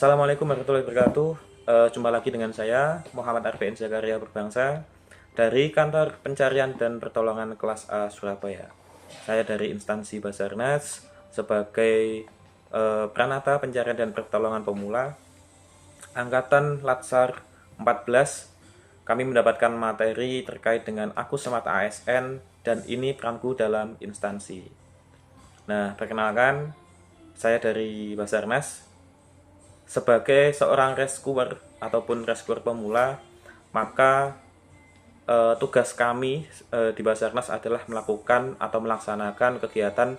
Assalamualaikum warahmatullahi wabarakatuh. Jumpa lagi dengan saya Muhammad Arifin Zakaria Berbangsa dari Kantor Pencarian dan Pertolongan Kelas A Surabaya. Saya dari instansi Basarnas sebagai Pranata Pencarian dan Pertolongan Pemula Angkatan Latsar 14. Kami mendapatkan materi terkait dengan Aku Smart ASN dan ini peranku dalam instansi. Nah, perkenalkan, saya dari Basarnas. Sebagai seorang rescuer ataupun rescuer pemula, maka tugas kami di Basarnas adalah melakukan atau melaksanakan kegiatan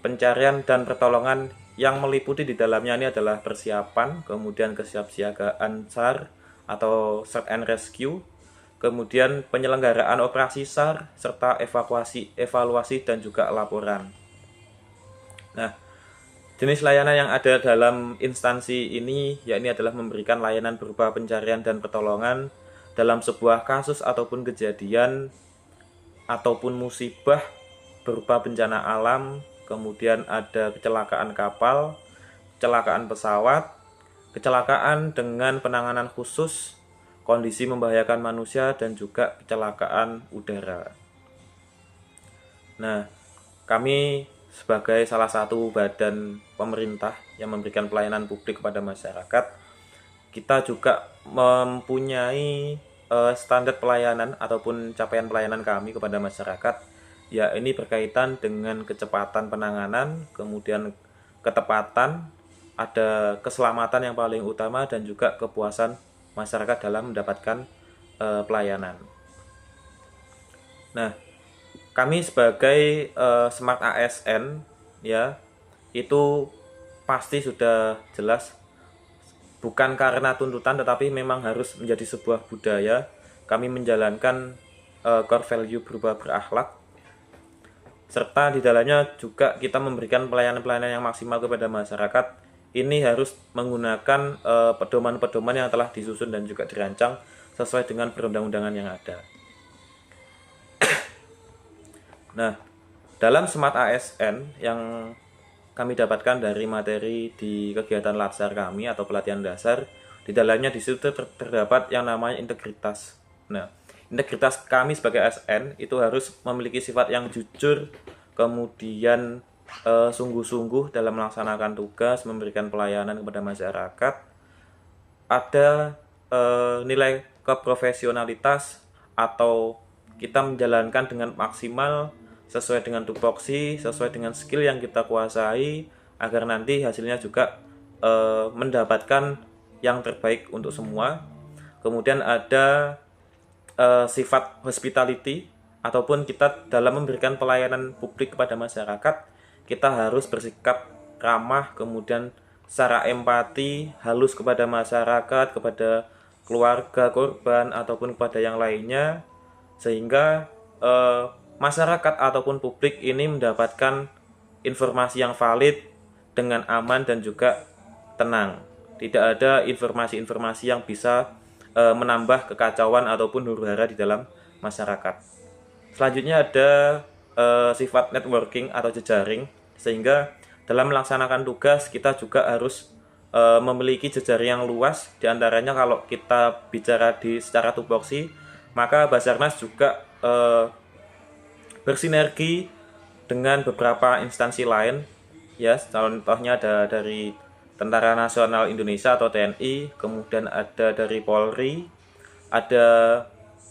pencarian dan pertolongan yang meliputi di dalamnya ini adalah persiapan, kemudian kesiapsiagaan SAR atau Search and Rescue, kemudian penyelenggaraan operasi SAR, serta evaluasi dan juga laporan. Nah, jenis layanan yang ada dalam instansi ini yakni adalah memberikan layanan berupa pencarian dan pertolongan dalam sebuah kasus ataupun kejadian ataupun musibah berupa bencana alam, kemudian ada kecelakaan kapal, kecelakaan pesawat, kecelakaan dengan penanganan khusus, kondisi membahayakan manusia, dan juga kecelakaan udara. Nah, kami sebagai salah satu badan pemerintah yang memberikan pelayanan publik kepada masyarakat, kita juga mempunyai standar pelayanan ataupun capaian pelayanan kami kepada masyarakat, ya ini berkaitan dengan kecepatan penanganan, kemudian ketepatan, ada keselamatan yang paling utama, dan juga kepuasan masyarakat dalam mendapatkan pelayanan. Nah, kami sebagai Smart ASN ya, itu pasti sudah jelas bukan karena tuntutan, tetapi memang harus menjadi sebuah budaya. Kami menjalankan core value berupa berakhlak, serta di dalamnya juga kita memberikan pelayanan-pelayanan yang maksimal kepada masyarakat. Ini harus menggunakan pedoman-pedoman yang telah disusun dan juga dirancang sesuai dengan perundang-undangan yang ada. Nah, dalam Smart ASN yang kami dapatkan dari materi di kegiatan latsar kami atau pelatihan dasar, di dalamnya di situ terdapat yang namanya integritas. Nah, integritas kami sebagai ASN itu harus memiliki sifat yang jujur, kemudian sungguh-sungguh dalam melaksanakan tugas, memberikan pelayanan kepada masyarakat, ada nilai keprofesionalitas atau kita menjalankan dengan maksimal sesuai dengan tupoksi, sesuai dengan skill yang kita kuasai, agar nanti hasilnya juga mendapatkan yang terbaik untuk semua. Kemudian ada sifat hospitality, ataupun kita dalam memberikan pelayanan publik kepada masyarakat, kita harus bersikap ramah, kemudian secara empati, halus kepada masyarakat, kepada keluarga korban, ataupun kepada yang lainnya, sehingga masyarakat ataupun publik ini mendapatkan informasi yang valid dengan aman dan juga tenang. Tidak ada informasi-informasi yang bisa menambah kekacauan ataupun huru-hara di dalam masyarakat. Selanjutnya ada sifat networking atau jejaring, sehingga dalam melaksanakan tugas kita juga harus memiliki jejaring yang luas. Di antaranya kalau kita bicara secara tupoksi, maka Basarnas juga bersinergi dengan beberapa instansi lain ya, contohnya ada dari Tentara Nasional Indonesia atau TNI, kemudian ada dari Polri, ada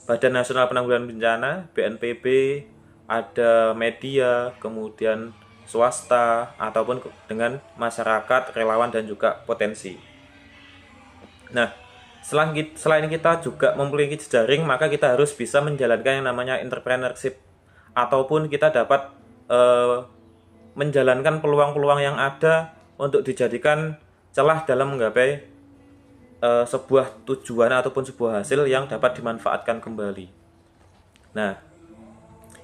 Badan Nasional Penanggulangan Bencana BNPB, ada media, kemudian swasta, ataupun dengan masyarakat, relawan, dan juga potensi. Nah, selain kita juga memiliki jejaring, maka kita harus bisa menjalankan yang namanya entrepreneurship, ataupun kita dapat menjalankan peluang-peluang yang ada untuk dijadikan celah dalam menggapai sebuah tujuan ataupun sebuah hasil yang dapat dimanfaatkan kembali. Nah,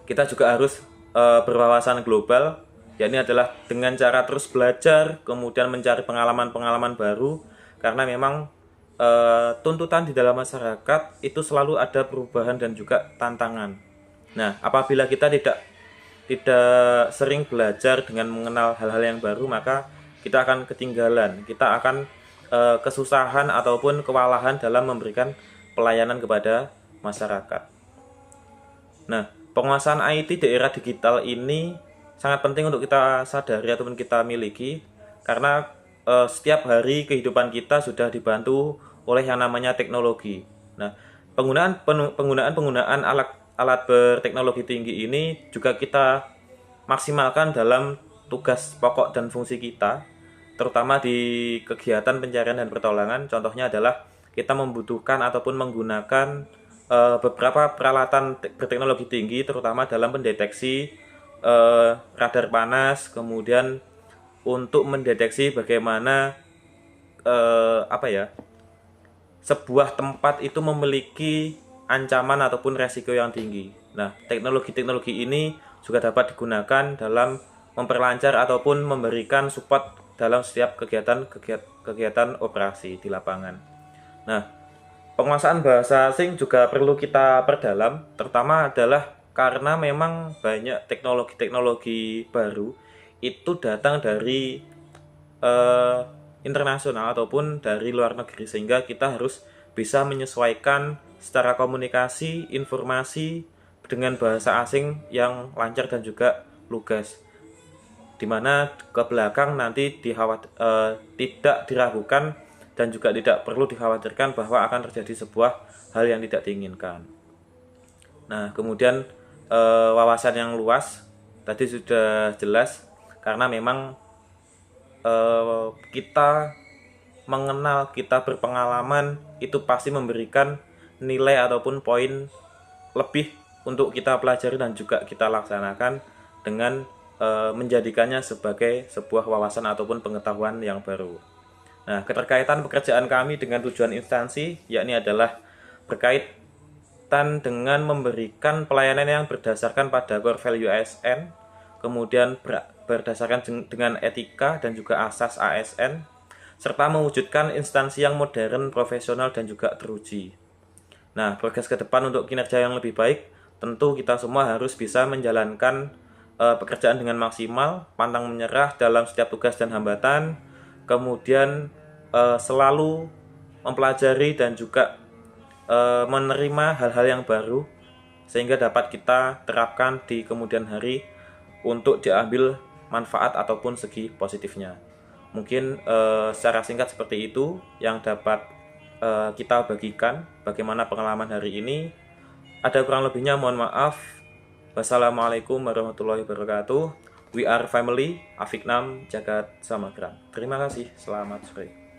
kita juga harus berwawasan global, yakni adalah dengan cara terus belajar, kemudian mencari pengalaman-pengalaman baru, karena memang tuntutan di dalam masyarakat itu selalu ada perubahan dan juga tantangan. Nah, apabila kita tidak sering belajar dengan mengenal hal-hal yang baru, maka kita akan ketinggalan. Kita akan kesusahan ataupun kewalahan dalam memberikan pelayanan kepada masyarakat. Nah, penguasaan IT di era digital ini sangat penting untuk kita sadari ataupun kita miliki, karena setiap hari kehidupan kita sudah dibantu oleh yang namanya teknologi. Nah, penggunaan alat berteknologi tinggi ini juga kita maksimalkan dalam tugas pokok dan fungsi kita, terutama di kegiatan pencarian dan pertolongan. Contohnya adalah kita membutuhkan ataupun menggunakan beberapa peralatan berteknologi tinggi, terutama dalam mendeteksi radar panas, kemudian untuk mendeteksi bagaimana sebuah tempat itu memiliki ancaman ataupun resiko yang tinggi. Nah, teknologi-teknologi ini juga dapat digunakan dalam memperlancar ataupun memberikan support dalam setiap kegiatan operasi di lapangan. Nah, penguasaan bahasa asing juga perlu kita perdalam, terutama adalah karena memang banyak teknologi-teknologi baru itu datang dari internasional ataupun dari luar negeri, sehingga kita harus bisa menyesuaikan secara komunikasi, informasi dengan bahasa asing yang lancar dan juga lugas, dimana ke belakang nanti tidak diragukan dan juga tidak perlu dikhawatirkan bahwa akan terjadi sebuah hal yang tidak diinginkan. Nah, kemudian wawasan yang luas tadi sudah jelas, karena memang kita mengenal, kita berpengalaman, itu pasti memberikan nilai ataupun poin lebih untuk kita pelajari dan juga kita laksanakan dengan menjadikannya sebagai sebuah wawasan ataupun pengetahuan yang baru. Nah, keterkaitan pekerjaan kami dengan tujuan instansi yakni adalah berkaitan dengan memberikan pelayanan yang berdasarkan pada core value ASN, kemudian berdasarkan dengan etika dan juga asas ASN, serta mewujudkan instansi yang modern, profesional, dan juga teruji. Nah, progres ke depan untuk kinerja yang lebih baik, tentu kita semua harus bisa menjalankan pekerjaan dengan maksimal, pantang menyerah dalam setiap tugas dan hambatan, kemudian selalu mempelajari dan juga menerima hal-hal yang baru, sehingga dapat kita terapkan di kemudian hari untuk diambil manfaat ataupun segi positifnya. Mungkin secara singkat seperti itu yang dapat kita bagikan bagaimana pengalaman hari ini. Ada kurang lebihnya mohon maaf. Wassalamualaikum warahmatullahi wabarakatuh. We are family, Afiknam Jagat Samagram. Terima kasih, selamat sore.